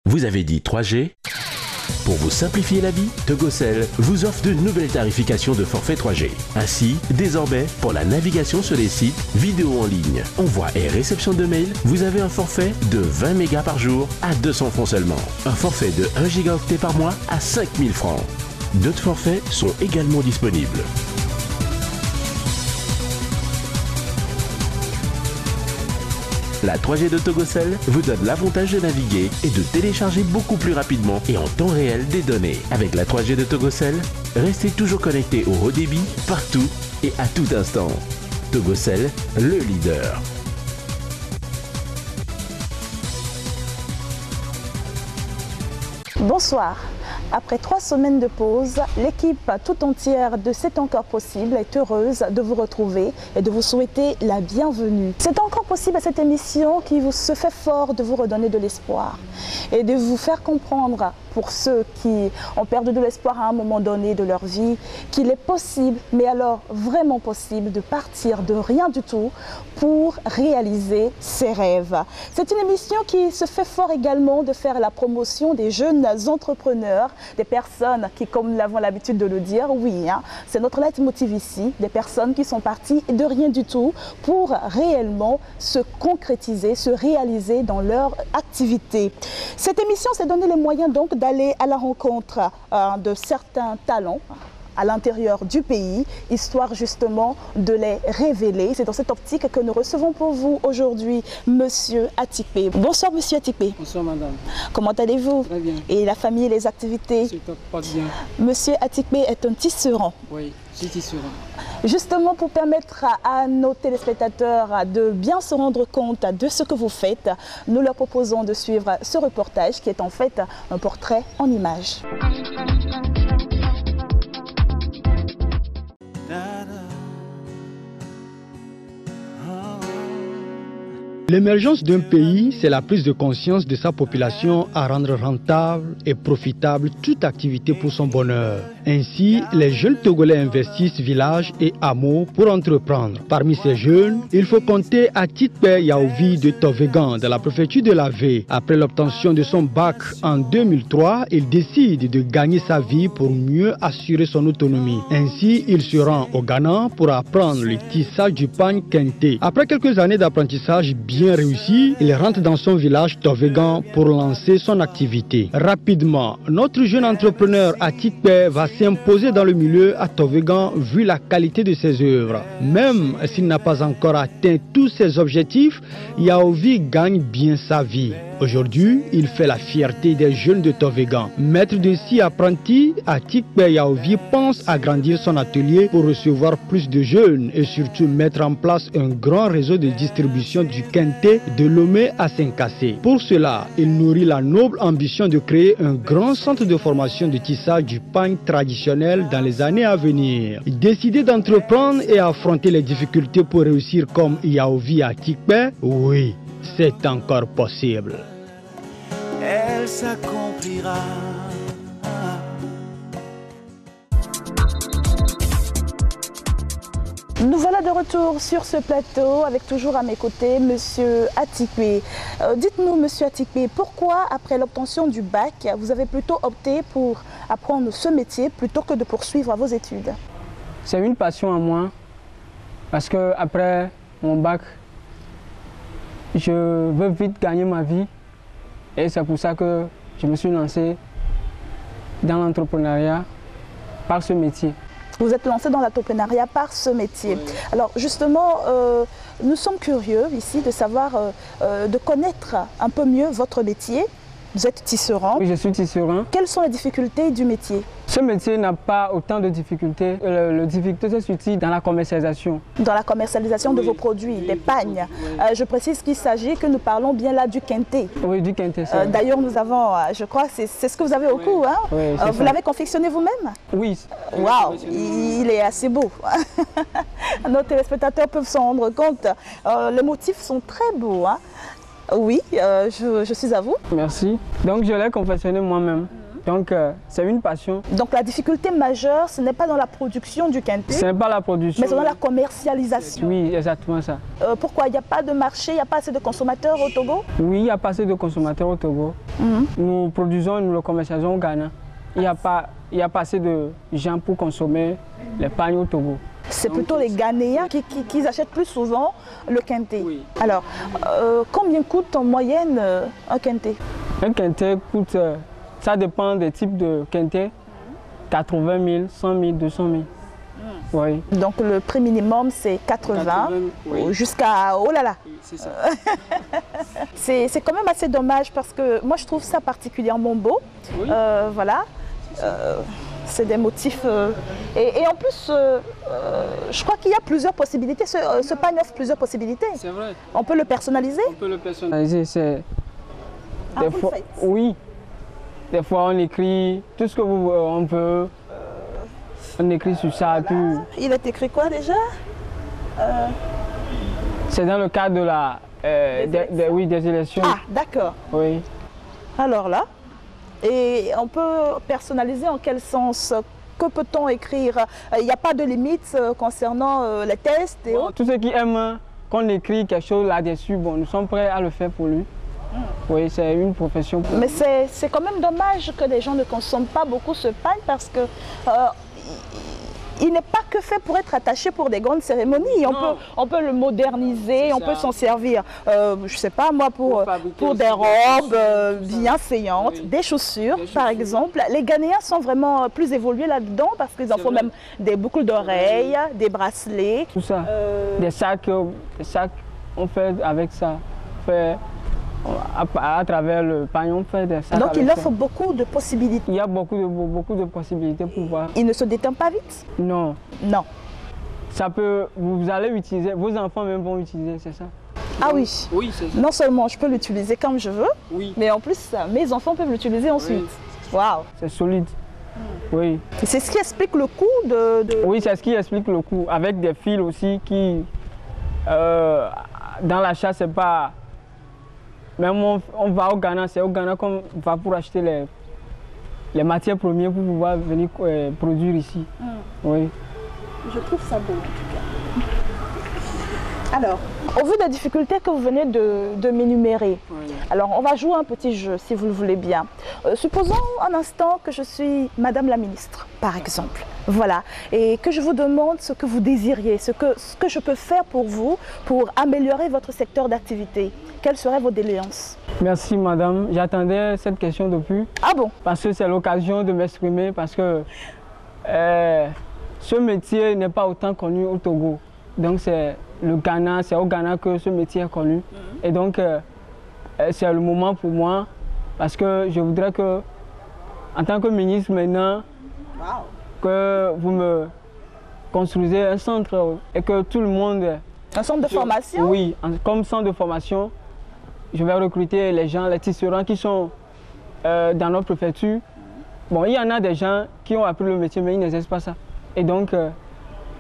Vous avez dit 3G? Pour vous simplifier la vie, Togocel vous offre de nouvelles tarifications de forfait 3G. Ainsi, désormais, pour la navigation sur les sites, vidéos en ligne, envoi et réception de mails, vous avez un forfait de 20 mégas par jour à 200 francs seulement. Un forfait de 1 gigaoctet par mois à 5000 francs. D'autres forfaits sont également disponibles. La 3G de Togocel vous donne l'avantage de naviguer et de télécharger beaucoup plus rapidement et en temps réel des données. Avec la 3G de Togocel, restez toujours connecté au haut débit, partout et à tout instant. Togocel, le leader. Bonsoir. Après 3 semaines de pause, l'équipe tout entière de C'est encore possible est heureuse de vous retrouver et de vous souhaiter la bienvenue. C'est encore possible à cette émission qui se fait fort de vous redonner de l'espoir et de vous faire comprendre, pour ceux qui ont perdu de l'espoir à un moment donné de leur vie, qu'il est possible, mais alors vraiment possible, de partir de rien du tout pour réaliser ses rêves. C'est une émission qui se fait fort également de faire la promotion des jeunes entrepreneurs, des personnes qui, comme nous avons l'habitude de le dire, oui, hein, c'est notre leitmotiv ici, des personnes qui sont parties de rien du tout pour réellement se concrétiser, se réaliser dans leur activité. Cette émission s'est donné les moyens donc d'aller à la rencontre de certains talents à l'intérieur du pays, histoire justement de les révéler. C'est dans cette optique que nous recevons pour vous aujourd'hui Monsieur Atipé. Bonsoir Monsieur Atipé. Bonsoir Madame. Comment allez-vous? Très bien. Et la famille et les activités? C'est pas bien. Monsieur Atipé est un tisserand. Oui, je suis tisserand. Justement pour permettre à nos téléspectateurs de bien se rendre compte de ce que vous faites, nous leur proposons de suivre ce reportage qui est en fait un portrait en images. L'émergence d'un pays, c'est la prise de conscience de sa population à rendre rentable et profitable toute activité pour son bonheur. Ainsi, les jeunes Togolais investissent villages et hameaux pour entreprendre. Parmi ces jeunes, il faut compter Atipé Yaovi de Tovegan, de la préfecture de la V. Après l'obtention de son bac en 2003, il décide de gagner sa vie pour mieux assurer son autonomie. Ainsi, il se rend au Ghana pour apprendre le tissage du pagne kenté. Après quelques années d'apprentissage bien réussi, il rentre dans son village Tovegan pour lancer son activité. Rapidement, notre jeune entrepreneur Atipé va s'imposer dans le milieu à Tovegan vu la qualité de ses œuvres. Même s'il n'a pas encore atteint tous ses objectifs, Yaovi gagne bien sa vie. Aujourd'hui, il fait la fierté des jeunes de Tovegan. Maître de 6 apprentis, Atipé Yaovi pense agrandir son atelier pour recevoir plus de jeunes et surtout mettre en place un grand réseau de distribution du Kenté de Lomé à Saint-Cassé. Pour cela, il nourrit la noble ambition de créer un grand centre de formation de tissage du pagne traditionnel dans les années à venir. Décidé d'entreprendre et affronter les difficultés pour réussir comme Yaovi Atipé, oui, c'est encore possible. Elle s'accomplira. Nous voilà de retour sur ce plateau avec toujours à mes côtés Monsieur Atipé. Dites-nous Monsieur Atipé, pourquoi après l'obtention du bac, vous avez plutôt opté pour apprendre ce métier plutôt que de poursuivre vos études? C'est une passion à moi parce que après mon bac, je veux vite gagner ma vie et c'est pour ça que je me suis lancé dans l'entrepreneuriat par ce métier. Vous êtes lancé dans l'entrepreneuriat par ce métier. Oui. Alors justement, nous sommes curieux ici de savoir, de connaître un peu mieux votre métier. Vous êtes tisserand. Oui, je suis tisserand. Quelles sont les difficultés du métier? Ce métier n'a pas autant de difficultés. La difficulté se situe dans la commercialisation. Dans la commercialisation de vos produits, des pagnes. Oui. Je précise qu'il s'agit que nous parlons bien là du kenté. Oui, du kenté. D'ailleurs, nous avons, je crois, c'est ce que vous avez au cou. Hein? Oui, vous l'avez confectionné vous-même? Oui. Waouh, il est assez beau. Nos téléspectateurs peuvent s'en rendre compte. Les motifs sont très beaux. Hein? Oui, je suis à vous. Merci. Donc je l'ai confectionné moi-même. Donc c'est une passion. Donc la difficulté majeure, ce n'est pas dans la production du kente, Ce n'est pas la production. mais c'est dans la commercialisation. Oui, exactement ça. Pourquoi? Il n'y a pas de marché, il n'y a pas assez de consommateurs au Togo? Oui, il n'y a pas assez de consommateurs au Togo. Nous produisons et nous le commercialisons au Ghana. Il n'y a pas assez de gens pour consommer les pagnes au Togo. C'est plutôt les Ghanéens qui achètent plus souvent le kente. Oui. Alors, combien coûte en moyenne un kente? Un kente coûte, ça dépend des types de kente, 80 000, 100 000, 200 000. Oui. Donc le prix minimum c'est 80 oui. jusqu'à... Oh là là. C'est ça. C'est quand même assez dommage parce que moi je trouve ça particulièrement beau. Oui. Voilà. C'est des motifs. Et en plus, je crois qu'il y a plusieurs possibilités. Ce pagne offre plusieurs possibilités. C'est vrai. On peut le personnaliser. On peut le personnaliser. C'est Ah, des vous fois, le faites? oui. Des fois on écrit tout ce que on veut. On écrit sur ça. Puis Il est écrit quoi déjà? c'est dans le cadre de la, oui, des élections. Ah, d'accord. Oui. Alors là, et on peut personnaliser en quel sens? Que peut-on écrire? Il n'y a pas de limite concernant les tests et autres? Tous ceux qui aiment qu'on écrit quelque chose là-dessus, bon, nous sommes prêts à le faire pour lui. Oui, c'est une profession. Mais c'est quand même dommage que les gens ne consomment pas beaucoup ce pagne parce que il n'est pas que fait pour être attaché pour des grandes cérémonies. On peut le moderniser, on peut s'en servir, je ne sais pas moi, pour des robes bien saillantes, oui. Des chaussures par exemple. Les Ghanéens sont vraiment plus évolués là-dedans parce qu'ils en font même des boucles d'oreilles, des bracelets. Tout ça, des sacs, on fait avec ça. À travers le pagne, on fait des sacs. Donc il offre beaucoup de possibilités. Il y a beaucoup de possibilités pour voir. Il ne se déteint pas vite? Non. Non. Ça peut, vous allez utiliser, vos enfants même vont utiliser, c'est ça? Ah oui. Oui, c'est ça. Non seulement je peux l'utiliser comme je veux, oui. Mais en plus mes enfants peuvent l'utiliser ensuite. Oui. Waouh. C'est solide. Oui. C'est ce qui explique le coût de... Oui, c'est ce qui explique le coût. Avec des fils aussi qui, dans l'achat, c'est pas... Même on va au Ghana, c'est au Ghana qu'on va pour acheter les matières premières pour pouvoir venir produire ici. Oui. Je trouve ça beau en tout cas. Alors, au vu des difficultés que vous venez de m'énumérer, oui. Alors on va jouer un petit jeu si vous le voulez bien. Supposons un instant que je suis Madame la Ministre, par exemple. Voilà, et que je vous demande ce que vous désiriez, ce que je peux faire pour vous pour améliorer votre secteur d'activité. Quelles seraient vos doléances? Merci madame, j'attendais cette question depuis. Ah bon? Parce que c'est l'occasion de m'exprimer, parce que ce métier n'est pas autant connu au Togo. Donc c'est le Ghana, c'est au Ghana que ce métier est connu. Et donc c'est le moment pour moi, parce que je voudrais que, en tant que ministre maintenant, que vous me construisez un centre et que tout le monde... Un centre de formation? Oui, comme centre de formation, je vais recruter les gens, les tisserands qui sont dans notre préfecture. Bon, il y en a des gens qui ont appris le métier, mais ils n'exercent pas ça. Et donc,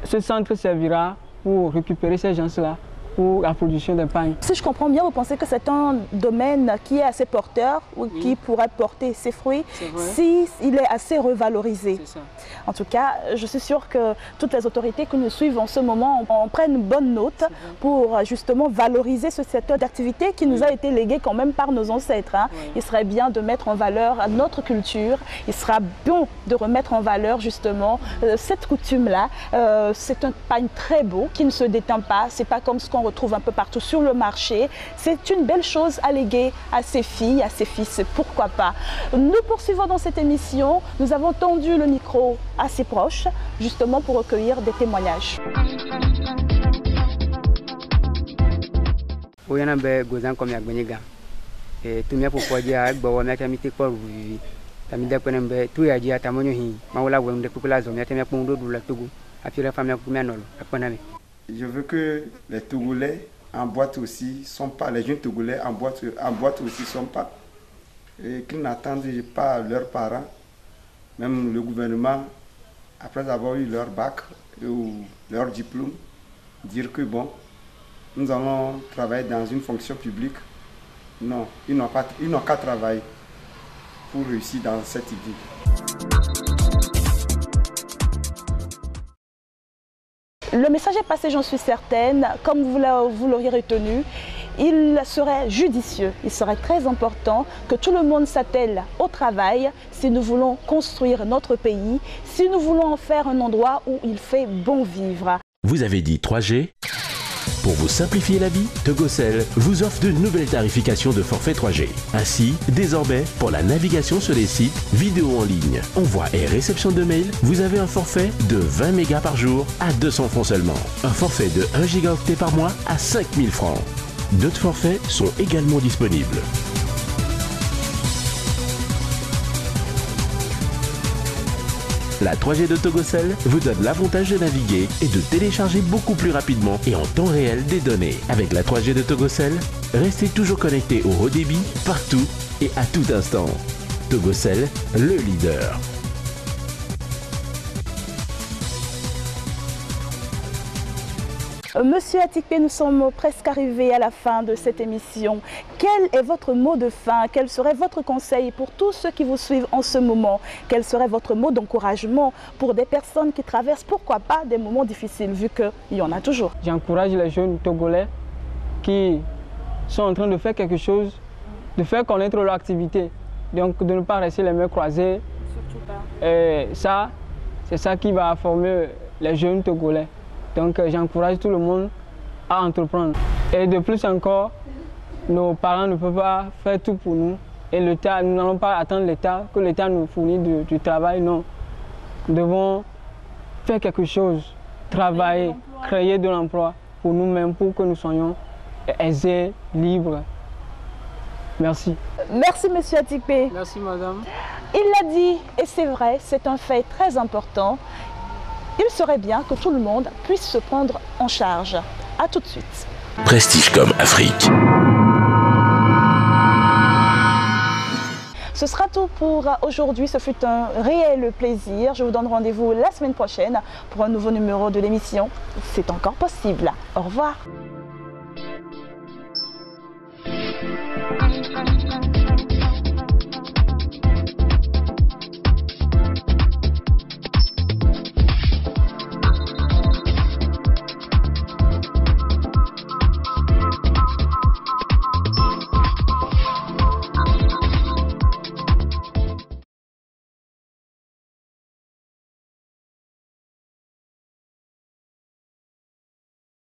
ce centre servira pour récupérer ces gens-là pour la production des pagnes. Si je comprends bien, vous pensez que c'est un domaine qui est assez porteur ou oui. Qui pourrait porter ses fruits si il est assez revalorisé. Ça. En tout cas, je suis sûre que toutes les autorités que nous suivent en ce moment en prennent une bonne note pour justement valoriser ce secteur d'activité qui nous a été légué quand même par nos ancêtres. Hein. Oui. Il serait bien de mettre en valeur notre culture, il sera bon de remettre en valeur justement cette coutume-là. C'est un pagne très beau qui ne se déteint pas, c'est pas comme ce qu'on retrouve un peu partout sur le marché. C'est une belle chose à léguer à ses filles, à ses fils, pourquoi pas. Nous poursuivons dans cette émission. Nous avons tendu le micro assez proche, justement pour recueillir des témoignages. Je veux que les Togolais emboîtent aussi son pas, les jeunes Togolais emboîtent aussi son pas, et qu'ils n'attendent pas leurs parents, même le gouvernement, après avoir eu leur bac ou leur diplôme, dire que bon, nous allons travailler dans une fonction publique Non, ils n'ont qu'à travailler pour réussir dans cette vie. Le message est passé, j'en suis certaine. Comme vous l'auriez retenu, il serait judicieux, il serait très important que tout le monde s'attelle au travail si nous voulons construire notre pays, si nous voulons en faire un endroit où il fait bon vivre. Vous avez dit 3G? Pour vous simplifier la vie, Togocel vous offre de nouvelles tarifications de forfait 3G. Ainsi, désormais, pour la navigation sur les sites, vidéos en ligne, envoi et réception de mails, vous avez un forfait de 20 mégas par jour à 200 francs seulement. Un forfait de 1 gigaoctet par mois à 5000 francs. D'autres forfaits sont également disponibles. La 3G de Togocel vous donne l'avantage de naviguer et de télécharger beaucoup plus rapidement et en temps réel des données. Avec la 3G de Togocel, restez toujours connecté au haut débit, partout et à tout instant. Togocel, le leader. Monsieur Atikpe, nous sommes presque arrivés à la fin de cette émission. Quel est votre mot de fin? Quel serait votre conseil pour tous ceux qui vous suivent en ce moment? Quel serait votre mot d'encouragement pour des personnes qui traversent, pourquoi pas, des moments difficiles, vu qu'il y en a toujours? J'encourage les jeunes Togolais qui sont en train de faire quelque chose, de faire connaître leur activité. Donc de ne pas rester les mains croisées. Surtout pas. Et ça, c'est ça qui va former les jeunes Togolais. Donc j'encourage tout le monde à entreprendre. Et de plus encore, nos parents ne peuvent pas faire tout pour nous. Et l'État, nous n'allons pas attendre l'État, que l'État nous fournisse du travail, non. Nous devons faire quelque chose, travailler, créer de l'emploi pour nous-mêmes, pour que nous soyons aisés, libres. Merci. Merci Monsieur Atikpe. Merci Madame. Il l'a dit, et c'est vrai, c'est un fait très important. Il serait bien que tout le monde puisse se prendre en charge. A tout de suite. Prestige comme Afrique. Ce sera tout pour aujourd'hui. Ce fut un réel plaisir. Je vous donne rendez-vous la semaine prochaine pour un nouveau numéro de l'émission. C'est encore possible. Au revoir.